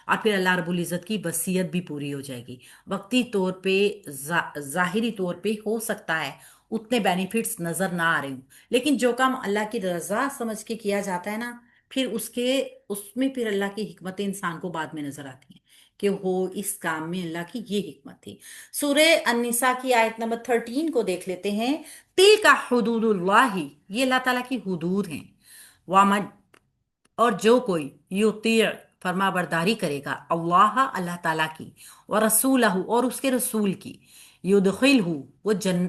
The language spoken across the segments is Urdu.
اور پھر اللہ رب العزت کی وصیت بھی پوری ہو جائے گی۔ وقتی طور پہ ظاہری طور پہ ہو سکتا ہے اتنے بینیفٹس نظر نہ آ رہے ہوں، لیکن جو کام اللہ کی رضا سمجھ کے کیا جاتا ہے نا، پھر اس میں پھر اللہ کی حکمتیں انسان کو بعد میں نظر آتی ہیں کہ وہ اس کام میں اللہ کی یہ حکمت تھی۔ سورہ النساء کی آیت نمبر 13 کو دیکھ لیتے ہیں۔ تل کا حدود اللہ، یہ اللہ تعالیٰ کی حدود ہیں۔ وامن، اور جو کوئی یطیع، فرما برداری کرے گا، اللہ اللہ تعالیٰ کی، ورسولہ اور اس کے رسول کی، یدخلہ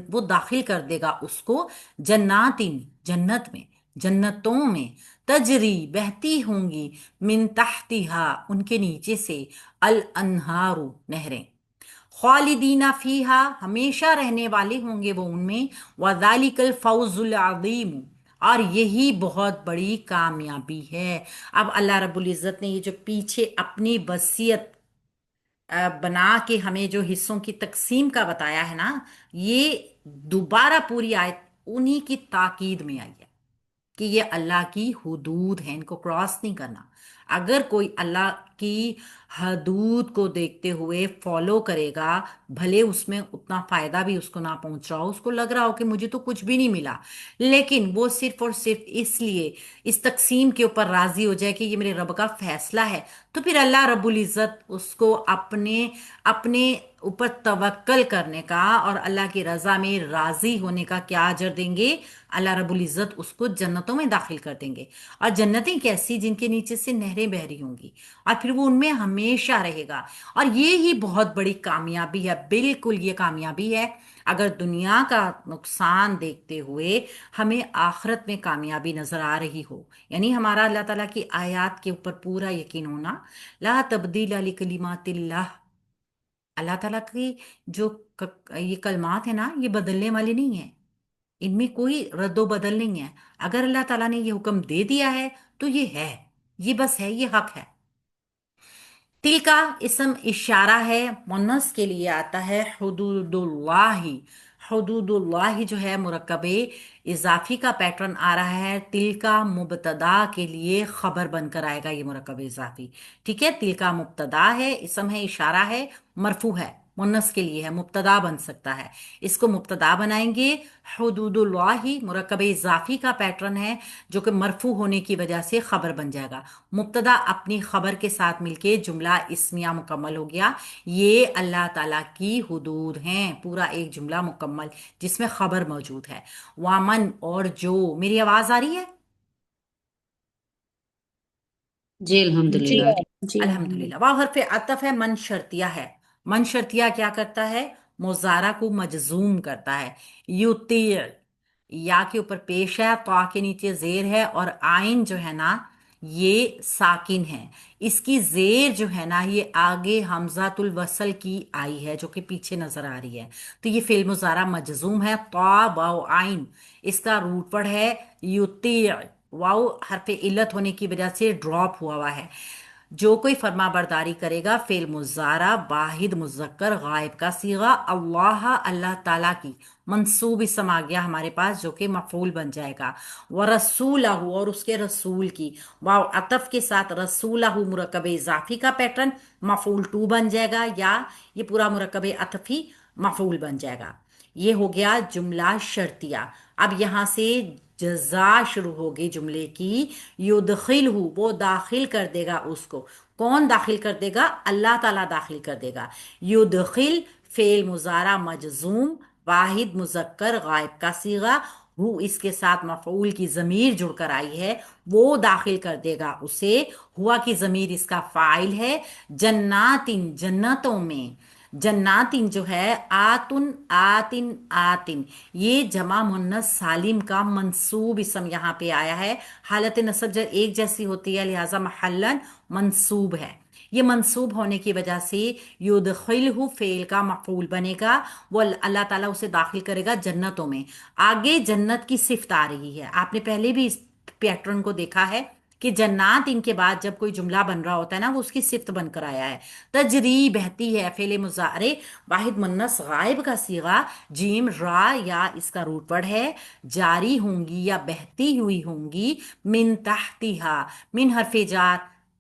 وہ داخل کر دے گا اس کو جناتن جنت میں، جنتوں میں، تجری بہتی ہوں گی، من تحتہا ان کے نیچے سے، الانہار نہریں، خالدین فیہا ہمیشہ رہنے والے ہوں گے وہ ان میں، وذالک الفوز العظیم اور یہی بہت بڑی کامیابی ہے۔ اب اللہ رب العزت نے یہ جو پیچھے اپنی وصیت بنا کے ہمیں جو حصوں کی تقسیم کا بتایا ہے نا، یہ دوبارہ پوری آیت انہی کی تاکید میں آئی ہے کہ یہ اللہ کی حدود ہیں، ان کو کراس نہیں کرنا۔ اگر کوئی اللہ کی حدود کو دیکھتے ہوئے فالو کرے گا، بھلے اس میں اتنا فائدہ بھی اس کو نہ پہنچ رہا ہو، اس کو لگ رہا ہو کہ مجھے تو کچھ بھی نہیں ملا، لیکن وہ صرف اور صرف اس لیے اس تقسیم کے اوپر راضی ہو جائے کہ یہ میرے رب کا فیصلہ ہے، تو پھر اللہ رب العزت اس کو اپنے اوپر توکل کرنے کا اور اللہ کی رضا میں راضی ہونے کا کیا اجر دیں گے؟ اللہ رب العزت اس کو جنتوں میں داخل کر دیں گے، اور جنتیں کیسی؟ جن کے نیچے سے نہریں بہ رہی ہوں گی، اور پھر وہ ان میں ہمیشہ رہے گا۔ اور یہ ہی بہت بڑی کامیابی ہے، بالکل یہ کامیابی ہے۔ اگر دنیا کا نقصان دیکھتے ہوئے ہمیں آخرت میں کامیابی نظر آ رہی ہو، یعنی ہمارا اللہ تعالیٰ کی آیات کے اوپر پورا یقین ہونا، لا تبدیل لکلمات اللہ، اللہ تعالیٰ کی جو یہ کلمات ہیں نا، یہ بدلنے والی نہیں ہیں، ان میں کوئی رد و بدل نہیں ہے۔ اگر اللہ تعالیٰ نے یہ حکم دے دیا ہے تو یہ ہے، یہ بس ہے، یہ حق ہے۔ تل کا اسم اشارہ ہے، مونس کے لیے آتا ہے حدود اللہ۔ حدود اللہ جو ہے مرکب اضافی کا پیٹرن آ رہا ہے، تل کا مبتدا کے لیے خبر بن کر آئے گا یہ مرکب اضافی، ٹھیک ہے؟ تل کا مبتدا ہے، اسم ہے، اشارہ ہے، مرفوع ہے، مونس کے لیے ہے، مبتدا بن سکتا ہے، اس کو مبتدا بنائیں گے۔ حدود اللہ مرکب اضافی کا پیٹرن ہے جو کہ مرفوع ہونے کی وجہ سے خبر بن جائے گا۔ مبتدا اپنی خبر کے ساتھ مل کے جملہ اسمیہ مکمل ہو گیا، یہ اللہ تعالیٰ کی حدود ہیں، پورا ایک جملہ مکمل جس میں خبر موجود ہے۔ وامن اور جو، میری آواز آ رہی ہے؟ جی جی الحمدللہ۔ جی الحمدللہ۔ واو حرف عطف ہے، من شرطیہ ہے۔ من شرطیہ کیا کرتا ہے؟ مضارع کو مجزوم کرتا ہے۔ یطیع، یا کے اوپر پیش ہے، طا کے نیچے زیر ہے، اور آئین جو ہے نا یہ ساکن ہے، اس کی زیر جو ہے نا یہ آگے حمزۃ الوصل کی آئی ہے جو کہ پیچھے نظر آ رہی ہے، تو یہ فعل مضارع مجزوم ہے، طا واو آئین، اس کا روٹ ورڈ ہے یطیع، واو حرف علت ہونے کی وجہ سے ڈراپ ہوا ہے۔ جو کوئی فرما برداری کرے گا، فعل مضارع واحد مذکر غائب کا صیغہ، اللہ اللہ تعالیٰ کی، منصوب اسم آ گیا ہمارے پاس جو کہ مفعول بن جائے گا، ورسولہ اور اس کے رسول کی، واو عطف کے ساتھ رسولہ مرکب اضافی کا پیٹرن مفعول ٹو بن جائے گا، یا یہ پورا مرکب عطفی مفعول بن جائے گا۔ یہ ہو گیا جملہ شرطیہ۔ اب یہاں سے جزا شروع ہوگی جملے کی، یدخلہ وہ داخل کر دے گا اس کو، کون داخل کر دے گا؟ اللہ تعالیٰ داخل کر دے گا۔ یدخل فعل مضارع مجزوم واحد مذکر غائب کا صیغہ، ہو اس کے ساتھ مفعول کی ضمیر جڑ کر آئی ہے، وہ داخل کر دے گا اسے، ہوا کی ضمیر اس کا فاعل ہے، جناتن جنتوں میں، جناتن جو ہے آتن آتن آتن، یہ جمع مؤنث سالم کا منصوب اسم یہاں پہ آیا ہے، حالت نصب جب ایک جیسی ہوتی ہے لہذا محلن منصوب ہے، یہ منصوب ہونے کی وجہ سے یدخلہ فعل کا مفعول بنے گا، وہ اللہ تعالیٰ اسے داخل کرے گا جنتوں میں۔ آگے جنت کی صفت آ رہی ہے، آپ نے پہلے بھی اس پیٹرن کو دیکھا ہے کہ جنات ان کے بعد جب کوئی جملہ بن رہا ہوتا ہے نا وہ اس کی صفت بن کر آیا ہے۔ تجری بہتی ہے، فعل مضارع واحد مؤنث غائب کا صیغہ، جیم را یا اس کا روٹ ورڈ ہے، جاری ہوں گی یا بہتی ہوئی ہوں گی، من تحتہا، من حرف جار،